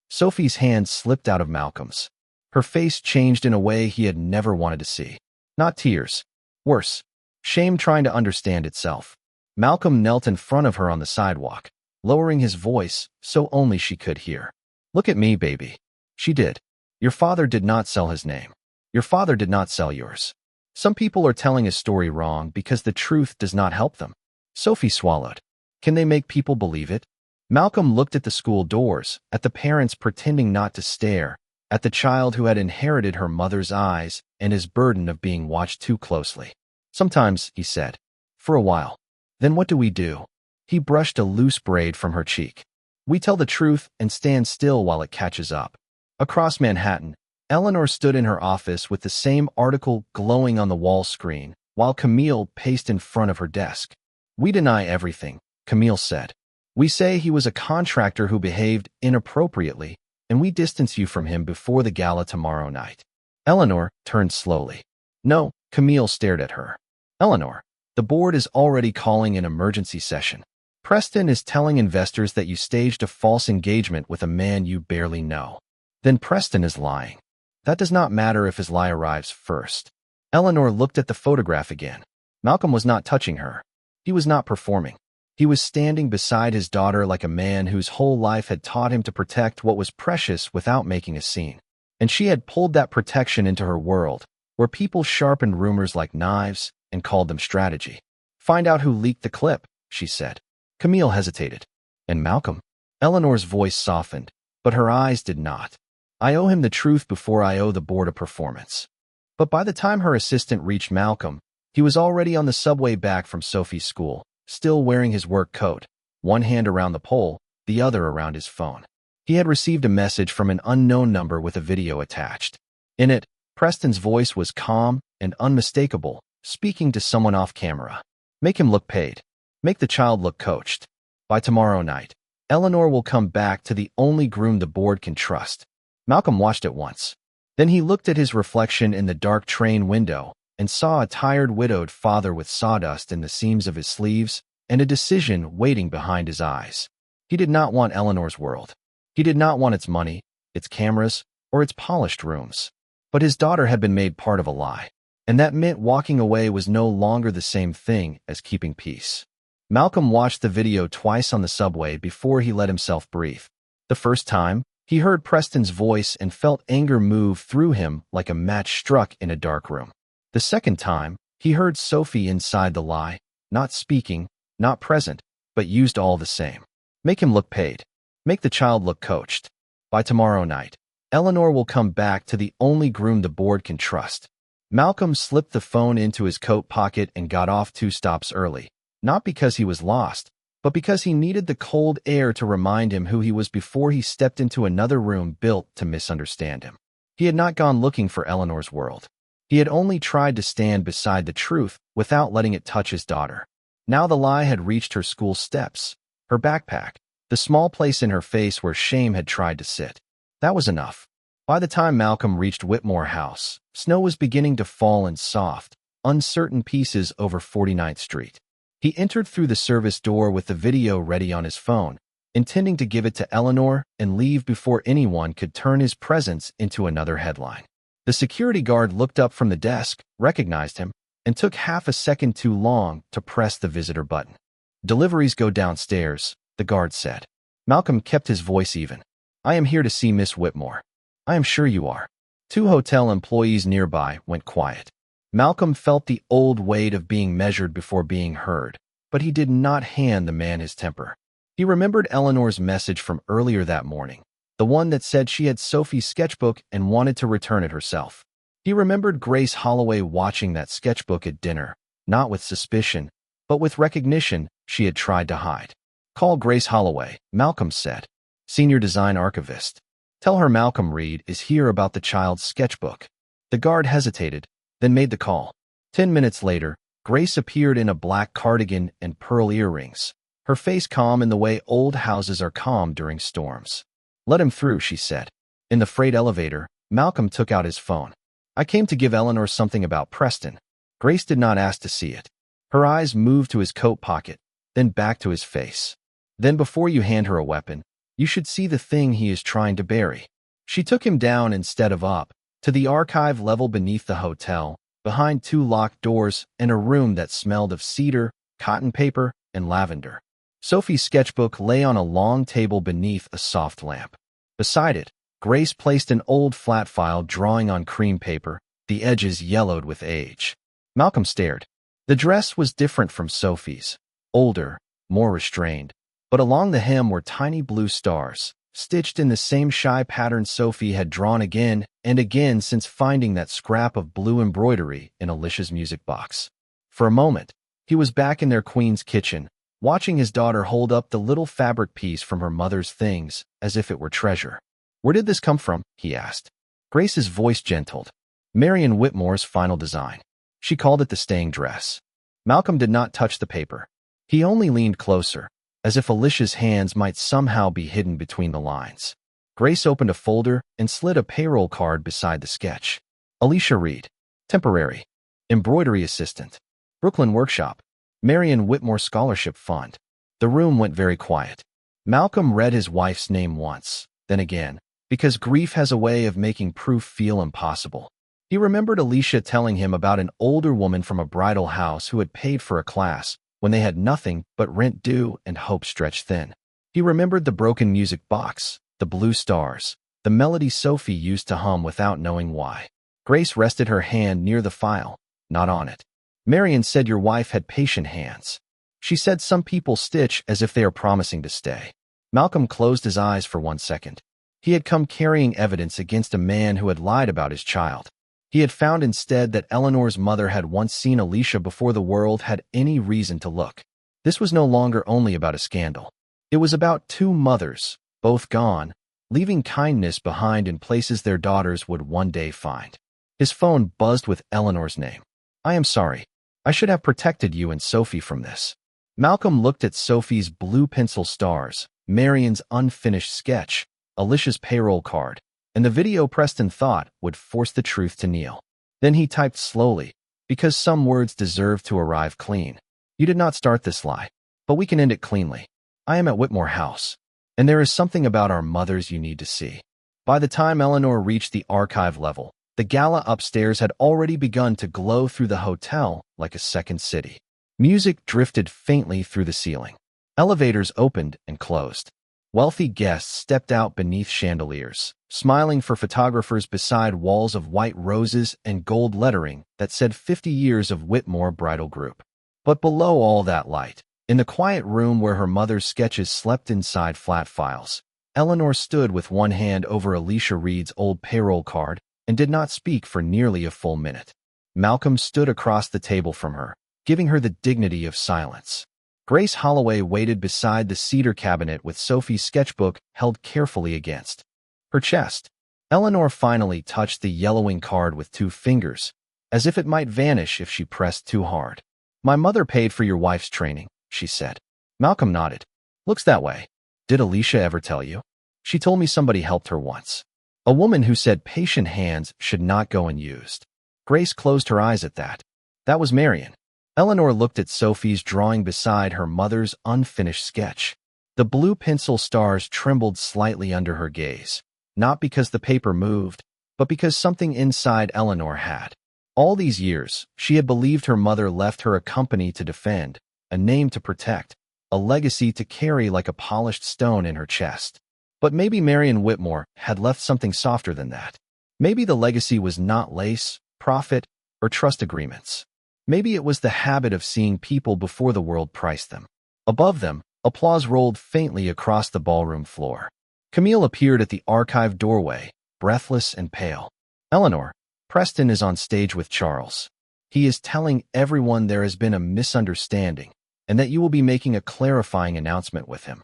Sophie's hand slipped out of Malcolm's. Her face changed in a way he had never wanted to see. Not tears. Worse, shame trying to understand itself. Malcolm knelt in front of her on the sidewalk, lowering his voice so only she could hear. "Look at me, baby." She did. "Your father did not sell his name. Your father did not sell yours. Some people are telling his story wrong because the truth does not help them." Sophie swallowed. Can they make people believe it? Malcolm looked at the school doors, at the parents pretending not to stare, at the child who had inherited her mother's eyes and his burden of being watched too closely. "Sometimes," he said. "For a while. Then what do we do?" He brushed a loose braid from her cheek. "We tell the truth and stand still while it catches up." Across Manhattan, Eleanor stood in her office with the same article glowing on the wall screen, while Camille paced in front of her desk. "We deny everything," Camille said. "We say he was a contractor who behaved inappropriately, and we distance you from him before the gala tomorrow night." Eleanor turned slowly. "No," Camille stared at her. "Eleanor, the board is already calling an emergency session. Preston is telling investors that you staged a false engagement with a man you barely know. Then Preston is lying. That does not matter if his lie arrives first." Eleanor looked at the photograph again. Malcolm was not touching her. He was not performing. He was standing beside his daughter like a man whose whole life had taught him to protect what was precious without making a scene. And she had pulled that protection into her world, where people sharpened rumors like knives and called them strategy. "Find out who leaked the clip," she said. Camille hesitated. "And Malcolm?" Eleanor's voice softened, but her eyes did not. "I owe him the truth before I owe the board a performance." But by the time her assistant reached Malcolm, he was already on the subway back from Sophie's school, still wearing his work coat, one hand around the pole, the other around his phone. He had received a message from an unknown number with a video attached. In it, Preston's voice was calm and unmistakable, speaking to someone off camera. "Make him look paid. Make the child look coached. By tomorrow night, Eleanor will come back to the only groom the board can trust." Malcolm watched it once. Then he looked at his reflection in the dark train window, and saw a tired, widowed father with sawdust in the seams of his sleeves and a decision waiting behind his eyes. He did not want Eleanor's world. He did not want its money, its cameras, or its polished rooms. But his daughter had been made part of a lie, and that meant walking away was no longer the same thing as keeping peace. Malcolm watched the video twice on the subway before he let himself breathe. The first time, he heard Preston's voice and felt anger move through him like a match struck in a dark room. The second time, he heard Sophie inside the lie, not speaking, not present, but used all the same. Make him look paid. Make the child look coached. By tomorrow night, Eleanor will come back to the only groom the board can trust. Malcolm slipped the phone into his coat pocket and got off 2 stops early, not because he was lost, but because he needed the cold air to remind him who he was before he stepped into another room built to misunderstand him. He had not gone looking for Eleanor's world. He had only tried to stand beside the truth without letting it touch his daughter. Now the lie had reached her school steps, her backpack, the small place in her face where shame had tried to sit. That was enough. By the time Malcolm reached Whitmore House, snow was beginning to fall in soft, uncertain pieces over 49th Street. He entered through the service door with the video ready on his phone, intending to give it to Eleanor and leave before anyone could turn his presence into another headline. The security guard looked up from the desk, recognized him, and took half a second too long to press the visitor button. "Deliveries go downstairs," the guard said. Malcolm kept his voice even. "I am here to see Miss Whitmore." "I am sure you are." 2 hotel employees nearby went quiet. Malcolm felt the old weight of being measured before being heard, but he did not hand the man his temper. He remembered Eleanor's message from earlier that morning, the one that said she had Sophie's sketchbook and wanted to return it herself. He remembered Grace Holloway watching that sketchbook at dinner, not with suspicion, but with recognition she had tried to hide. "Call Grace Holloway," Malcolm said, "Senior Design Archivist. Tell her Malcolm Reed is here about the child's sketchbook." The guard hesitated, then made the call. 10 minutes later, Grace appeared in a black cardigan and pearl earrings, her face calm in the way old houses are calm during storms. "Let him through," she said. In the freight elevator, Malcolm took out his phone. "I came to give Eleanor something about Preston." Grace did not ask to see it. Her eyes moved to his coat pocket, then back to his face. "Then before you hand her a weapon, you should see the thing he is trying to bury." She took him down instead of up, to the archive level beneath the hotel, behind 2 locked doors and a room that smelled of cedar, cotton paper, and lavender. Sophie's sketchbook lay on a long table beneath a soft lamp. Beside it, Grace placed an old flat file drawing on cream paper, the edges yellowed with age. Malcolm stared. The dress was different from Sophie's, older, more restrained, but along the hem were tiny blue stars, stitched in the same shy pattern Sophie had drawn again and again since finding that scrap of blue embroidery in Alicia's music box. For a moment, he was back in their queen's kitchen, watching his daughter hold up the little fabric piece from her mother's things as if it were treasure. "Where did this come from?" he asked. Grace's voice gentled. "Marion Whitmore's final design. She called it the staying dress." Malcolm did not touch the paper. He only leaned closer, as if Alicia's hands might somehow be hidden between the lines. Grace opened a folder and slid a payroll card beside the sketch. "Alicia Reed, temporary, embroidery assistant, Brooklyn Workshop, Marion Whitmore Scholarship Fund." The room went very quiet. Malcolm read his wife's name once, then again, because grief has a way of making proof feel impossible. He remembered Alicia telling him about an older woman from a bridal house who had paid for a class when they had nothing but rent due and hope stretched thin. He remembered the broken music box, the blue stars, the melody Sophie used to hum without knowing why. Grace rested her hand near the file, not on it. "Marion said your wife had patient hands. She said some people stitch as if they are promising to stay." Malcolm closed his eyes for 1 second. He had come carrying evidence against a man who had lied about his child. He had found instead that Eleanor's mother had once seen Alicia before the world had any reason to look. This was no longer only about a scandal. It was about 2 mothers, both gone, leaving kindness behind in places their daughters would one day find. His phone buzzed with Eleanor's name. "I am sorry. I should have protected you and Sophie from this." Malcolm looked at Sophie's blue pencil stars, Marion's unfinished sketch, Alicia's payroll card, and the video Preston thought would force the truth to kneel. Then he typed slowly, Because some words deserve to arrive clean. You did not start this lie, but we can end it cleanly. I am at Whitmore House, and there is something about our mothers you need to see. By the time Eleanor reached the archive level, the gala upstairs had already begun to glow through the hotel like a second city. Music drifted faintly through the ceiling. Elevators opened and closed. Wealthy guests stepped out beneath chandeliers, smiling for photographers beside walls of white roses and gold lettering that said 50 years of Whitmore Bridal Group. But below all that light, in the quiet room where her mother's sketches slept inside flat files, Eleanor stood with one hand over Alicia Reed's old payroll card and did not speak for nearly a full minute. Malcolm stood across the table from her, giving her the dignity of silence. Grace Holloway waited beside the cedar cabinet with Sophie's sketchbook held carefully against her chest. Eleanor finally touched the yellowing card with 2 fingers, as if it might vanish if she pressed too hard. "My mother paid for your wife's training," she said. Malcolm nodded. "Looks that way. Did Alicia ever tell you?" "She told me somebody helped her once. A woman who said patient hands should not go unused." Grace closed her eyes at that. "That was Marion." Eleanor looked at Sophie's drawing beside her mother's unfinished sketch. The blue pencil stars trembled slightly under her gaze, not because the paper moved, but because something inside Eleanor had. All these years, she had believed her mother left her a company to defend, a name to protect, a legacy to carry like a polished stone in her chest. But maybe Marion Whitmore had left something softer than that. Maybe the legacy was not lace, profit, or trust agreements. Maybe it was the habit of seeing people before the world priced them. Above them, applause rolled faintly across the ballroom floor. Camille appeared at the archive doorway, breathless and pale. "Eleanor, Preston is on stage with Charles. He is telling everyone there has been a misunderstanding and that you will be making a clarifying announcement with him."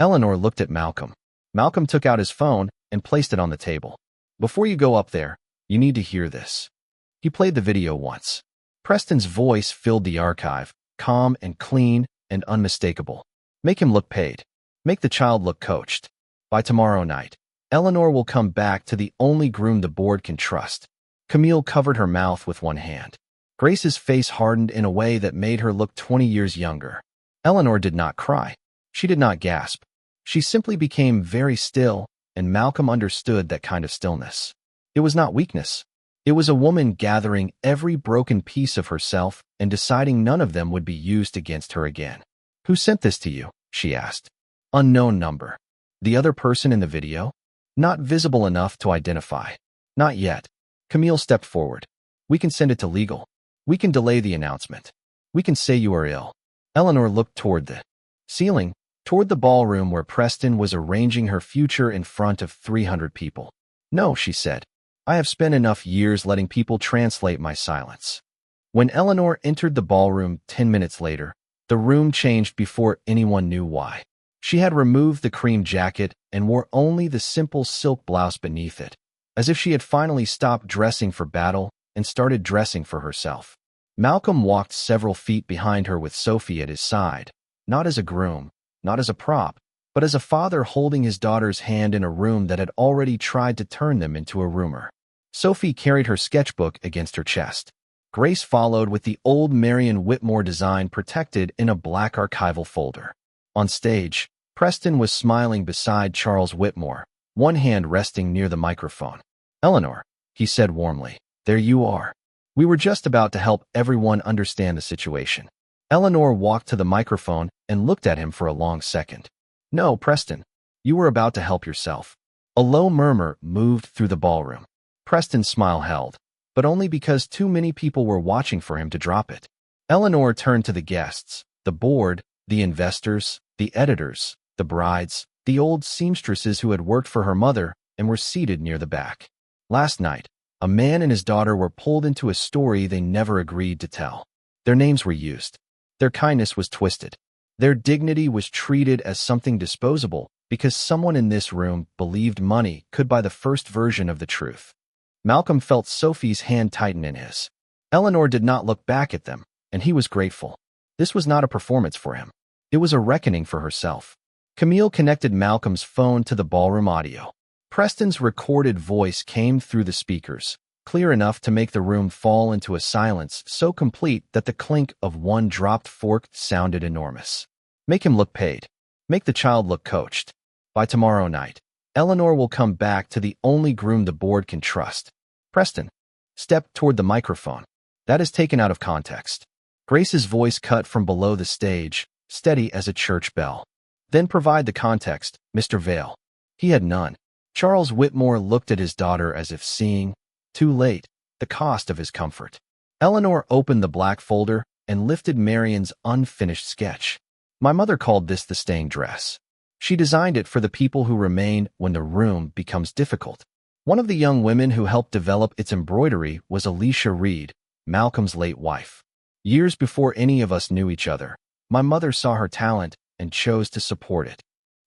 Eleanor looked at Malcolm. Malcolm took out his phone and placed it on the table. "Before you go up there, you need to hear this." He played the video once. Preston's voice filled the archive, calm and clean and unmistakable. "Make him look paid. Make the child look coached. By tomorrow night, Eleanor will come back to the only groom the board can trust." Camille covered her mouth with one hand. Grace's face hardened in a way that made her look 20 years younger. Eleanor did not cry. She did not gasp. She simply became very still, and Malcolm understood that kind of stillness. It was not weakness. It was a woman gathering every broken piece of herself and deciding none of them would be used against her again. "Who sent this to you?" she asked. "Unknown number." "The other person in the video?" "Not visible enough to identify." "Not yet." Camille stepped forward. "We can send it to legal. We can delay the announcement. We can say you are ill." Eleanor looked toward the ceiling, toward the ballroom where Preston was arranging her future in front of 300 people. "No," she said. "I have spent enough years letting people translate my silence." When Eleanor entered the ballroom 10 minutes later, the room changed before anyone knew why. She had removed the cream jacket and wore only the simple silk blouse beneath it, as if she had finally stopped dressing for battle and started dressing for herself. Malcolm walked several feet behind her with Sophie at his side, not as a groom, not as a prop, but as a father holding his daughter's hand in a room that had already tried to turn them into a rumor. Sophie carried her sketchbook against her chest. Grace followed with the old Marion Whitmore design protected in a black archival folder. On stage, Preston was smiling beside Charles Whitmore, one hand resting near the microphone. "Eleanor," he said warmly, "there you are. We were just about to help everyone understand the situation." Eleanor walked to the microphone and looked at him for a long second. "No, Preston, you were about to help yourself." A low murmur moved through the ballroom. Preston's smile held, but only because too many people were watching for him to drop it. Eleanor turned to the guests, the board, the investors, the editors, the brides, the old seamstresses who had worked for her mother and were seated near the back. Last night, a man and his daughter were pulled into a story they never agreed to tell. Their names were used. Their kindness was twisted. Their dignity was treated as something disposable because someone in this room believed money could buy the first version of the truth. Malcolm felt Sophie's hand tighten in his. Eleanor did not look back at them, and he was grateful. This was not a performance for him. It was a reckoning for herself. Camille connected Malcolm's phone to the ballroom audio. Preston's recorded voice came through the speakers, clear enough to make the room fall into a silence so complete that the clink of one dropped fork sounded enormous. Make him look paid. Make the child look coached. By tomorrow night, Eleanor will come back to the only groom the board can trust. Preston stepped toward the microphone. That is taken out of context. Grace's voice cut from below the stage, steady as a church bell. Then provide the context, Mr. Vale. He had none. Charles Whitmore looked at his daughter as if seeing, too late, the cost of his comfort. Eleanor opened the black folder and lifted Marion's unfinished sketch. My mother called this the staying dress. She designed it for the people who remain when the room becomes difficult. One of the young women who helped develop its embroidery was Alicia Reed, Malcolm's late wife. Years before any of us knew each other, my mother saw her talent and chose to support it.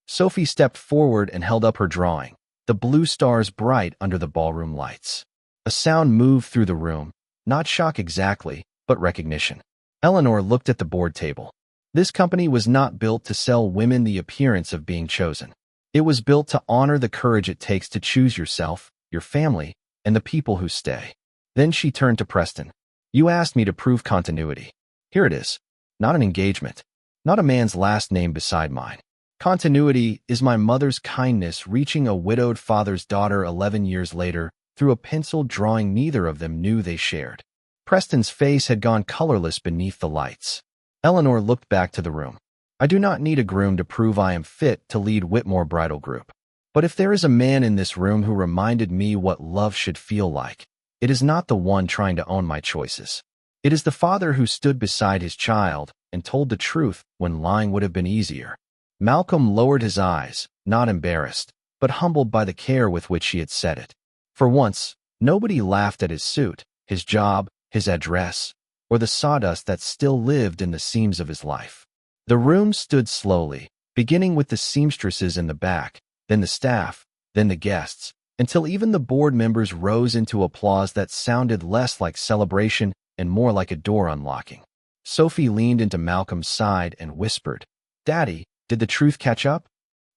Sophie stepped forward and held up her drawing, the blue stars bright under the ballroom lights. A sound moved through the room, not shock exactly, but recognition. Eleanor looked at the board table. This company was not built to sell women the appearance of being chosen. It was built to honor the courage it takes to choose yourself, your family, and the people who stay. Then she turned to Preston. You asked me to prove continuity. Here it is. Not an engagement. Not a man's last name beside mine. Continuity is my mother's kindness reaching a widowed father's daughter 11 years later through a pencil drawing neither of them knew they shared. Preston's face had gone colorless beneath the lights. Eleanor looked back to the room. I do not need a groom to prove I am fit to lead Whitmore Bridal Group. But if there is a man in this room who reminded me what love should feel like, it is not the one trying to own my choices. It is the father who stood beside his child and told the truth when lying would have been easier. Malcolm lowered his eyes, not embarrassed, but humbled by the care with which she had said it. For once, nobody laughed at his suit, his job, his address, or the sawdust that still lived in the seams of his life. The room stood slowly, beginning with the seamstresses in the back, then the staff, then the guests, until even the board members rose into applause that sounded less like celebration and more like a door unlocking. Sophie leaned into Malcolm's side and whispered, Daddy, did the truth catch up?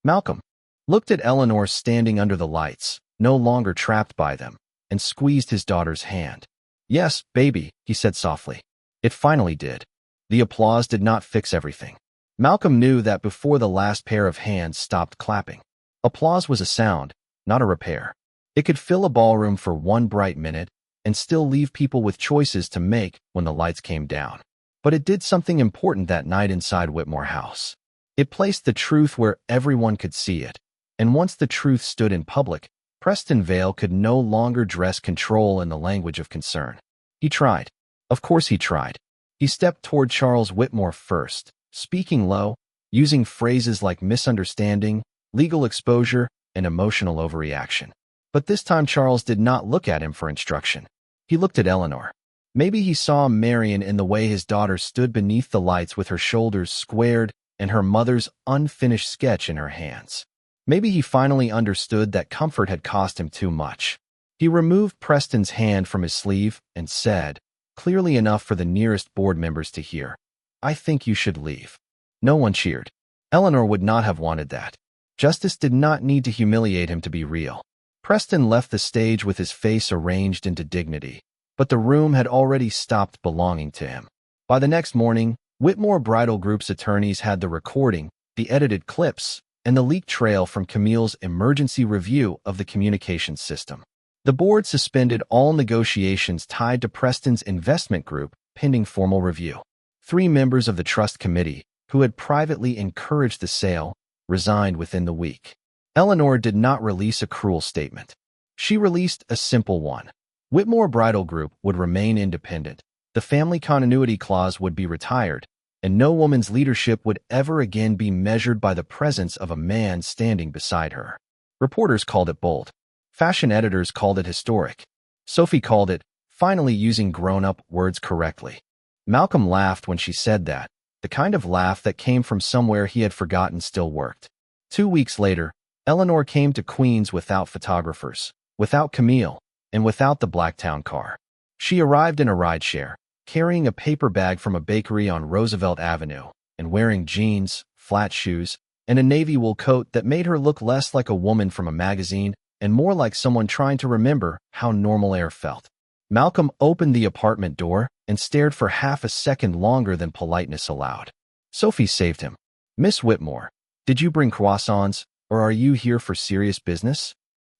Malcolm looked at Eleanor standing under the lights, no longer trapped by them, and squeezed his daughter's hand. Yes, baby, he said softly. It finally did. The applause did not fix everything. Malcolm knew that before the last pair of hands stopped clapping. Applause was a sound, not a repair. It could fill a ballroom for one bright minute and still leave people with choices to make when the lights came down. But it did something important that night inside Whitmore House. It placed the truth where everyone could see it, and once the truth stood in public, Preston Vale could no longer dress control in the language of concern. He tried. Of course he tried. He stepped toward Charles Whitmore first, speaking low, using phrases like misunderstanding, legal exposure, and emotional overreaction. But this time Charles did not look at him for instruction. He looked at Eleanor. Maybe he saw Marion in the way his daughter stood beneath the lights with her shoulders squared and her mother's unfinished sketch in her hands. Maybe he finally understood that comfort had cost him too much. He removed Preston's hand from his sleeve and said, clearly enough for the nearest board members to hear, I think you should leave. No one cheered. Eleanor would not have wanted that. Justice did not need to humiliate him to be real. Preston left the stage with his face arranged into dignity, but the room had already stopped belonging to him. By the next morning, Whitmore Bridal Group's attorneys had the recording, the edited clips, and the leaked trail from Camille's emergency review of the communications system. The board suspended all negotiations tied to Preston's investment group pending formal review. 3 members of the trust committee, who had privately encouraged the sale, resigned within the week. Eleanor did not release a cruel statement. She released a simple one. Whitmore Bridal Group would remain independent, the family continuity clause would be retired, and no woman's leadership would ever again be measured by the presence of a man standing beside her. Reporters called it bold. Fashion editors called it historic. Sophie called it, finally using grown-up words correctly. Malcolm laughed when she said that, the kind of laugh that came from somewhere he had forgotten still worked. 2 weeks later, Eleanor came to Queens without photographers, without Camille, and without the Blacktown car. She arrived in a rideshare, carrying a paper bag from a bakery on Roosevelt Avenue, and wearing jeans, flat shoes, and a navy wool coat that made her look less like a woman from a magazine and more like someone trying to remember how normal air felt. Malcolm opened the apartment door and stared for half a second longer than politeness allowed. Sophie saved him. Miss Whitmore, did you bring croissants, or are you here for serious business?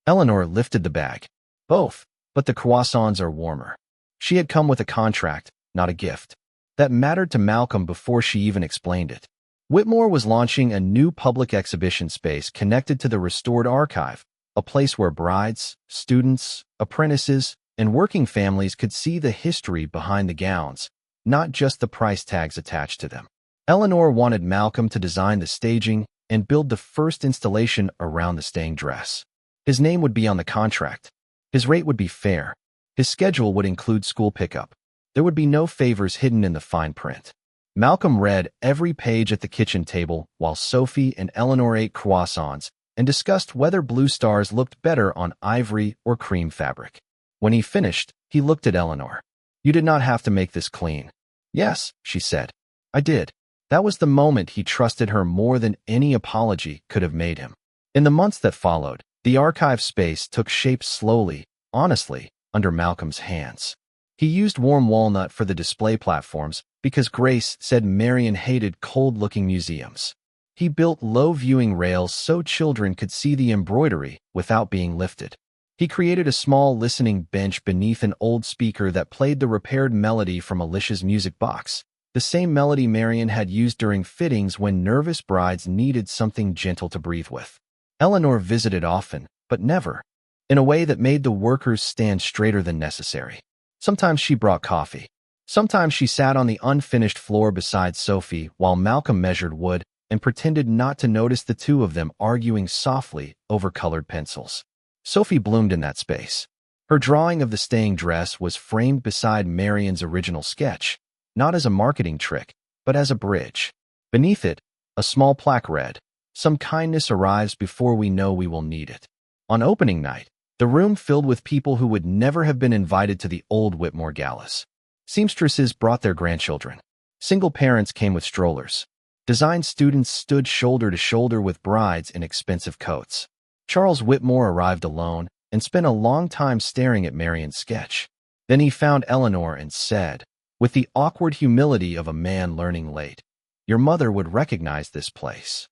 Eleanor lifted the bag. Both, but the croissants are warmer. She had come with a contract, not a gift. That mattered to Malcolm before she even explained it. Whitmore was launching a new public exhibition space connected to the restored archive, a place where brides, students, apprentices, and working families could see the history behind the gowns, not just the price tags attached to them. Eleanor wanted Malcolm to design the staging and build the first installation around the staying dress. His name would be on the contract. His rate would be fair. His schedule would include school pickup. There would be no favors hidden in the fine print. Malcolm read every page at the kitchen table while Sophie and Eleanor ate croissants and discussed whether blue stars looked better on ivory or cream fabric. When he finished, he looked at Eleanor. You did not have to make this clean. Yes, she said. I did. That was the moment he trusted her more than any apology could have made him. In the months that followed, the archive space took shape slowly, honestly, under Malcolm's hands. He used warm walnut for the display platforms because Grace said Marion hated cold-looking museums. He built low viewing rails so children could see the embroidery without being lifted. He created a small listening bench beneath an old speaker that played the repaired melody from Alicia's music box, the same melody Marion had used during fittings when nervous brides needed something gentle to breathe with. Eleanor visited often, but never, in a way that made the workers stand straighter than necessary. Sometimes she brought coffee. Sometimes she sat on the unfinished floor beside Sophie while Malcolm measured wood and pretended not to notice the two of them arguing softly over colored pencils. Sophie bloomed in that space. Her drawing of the staying dress was framed beside Marion's original sketch, not as a marketing trick, but as a bridge. Beneath it, a small plaque read, "Some kindness arrives before we know we will need it." On opening night, the room filled with people who would never have been invited to the old Whitmore galas. Seamstresses brought their grandchildren. Single parents came with strollers. Design students stood shoulder to shoulder with brides in expensive coats. Charles Whitmore arrived alone and spent a long time staring at Marion's sketch. Then he found Eleanor and said, with the awkward humility of a man learning late, "Your mother would recognize this place."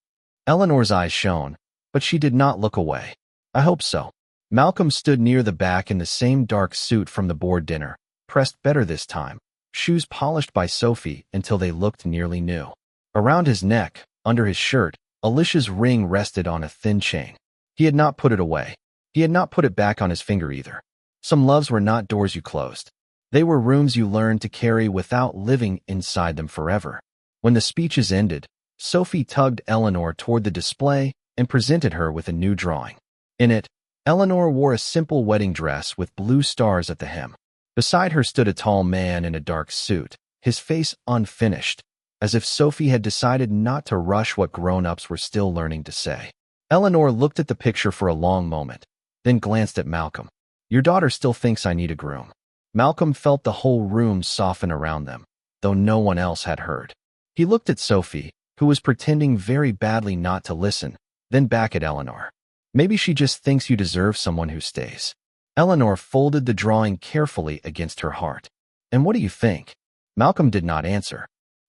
Eleanor's eyes shone, but she did not look away. "I hope so." Malcolm stood near the back in the same dark suit from the board dinner, pressed better this time, shoes polished by Sophie until they looked nearly new. Around his neck, under his shirt, Alicia's ring rested on a thin chain. He had not put it away. He had not put it back on his finger either. Some loves were not doors you closed. They were rooms you learned to carry without living inside them forever. When the speeches ended, Sophie tugged Eleanor toward the display and presented her with a new drawing. In it, Eleanor wore a simple wedding dress with blue stars at the hem. Beside her stood a tall man in a dark suit, his face unfinished, as if Sophie had decided not to rush what grown-ups were still learning to say. Eleanor looked at the picture for a long moment, then glanced at Malcolm. "Your daughter still thinks I need a groom." Malcolm felt the whole room soften around them, though no one else had heard. He looked at Sophie, who was pretending very badly not to listen, then back at Eleanor. "Maybe she just thinks you deserve someone who stays." Eleanor folded the drawing carefully against her heart. "And what do you think?" Malcolm did not answer.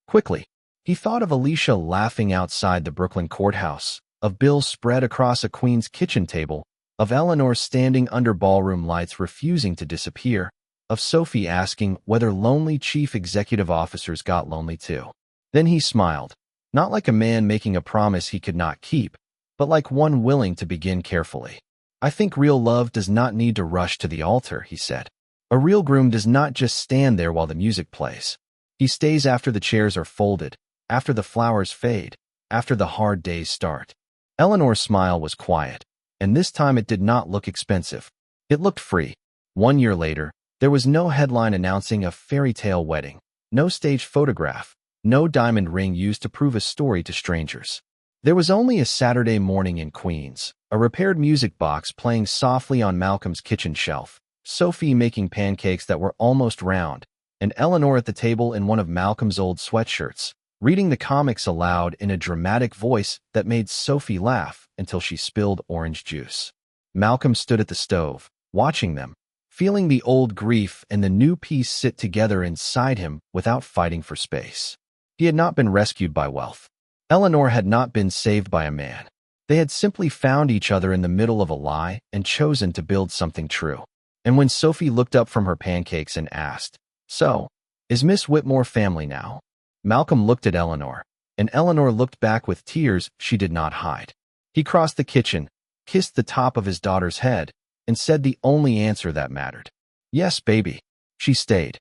Quickly, he thought of Alicia laughing outside the Brooklyn courthouse, of bills spread across a queen's kitchen table, of Eleanor standing under ballroom lights refusing to disappear, of Sophie asking whether lonely chief executive officers got lonely too. Then he smiled, not like a man making a promise he could not keep, but like one willing to begin carefully. "I think real love does not need to rush to the altar," he said. "A real groom does not just stand there while the music plays. He stays after the chairs are folded, after the flowers fade, after the hard days start." Eleanor's smile was quiet, and this time it did not look expensive. It looked free. 1 year later, there was no headline announcing a fairy tale wedding, no staged photograph, no diamond ring used to prove a story to strangers. There was only a Saturday morning in Queens, a repaired music box playing softly on Malcolm's kitchen shelf, Sophie making pancakes that were almost round, and Eleanor at the table in one of Malcolm's old sweatshirts, reading the comics aloud in a dramatic voice that made Sophie laugh until she spilled orange juice. Malcolm stood at the stove, watching them, feeling the old grief and the new peace sit together inside him without fighting for space. He had not been rescued by wealth. Eleanor had not been saved by a man. They had simply found each other in the middle of a lie and chosen to build something true. And when Sophie looked up from her pancakes and asked, "So, is Miss Whitmore family now?" Malcolm looked at Eleanor, and Eleanor looked back with tears she did not hide. He crossed the kitchen, kissed the top of his daughter's head, and said the only answer that mattered. "Yes, baby." She stayed.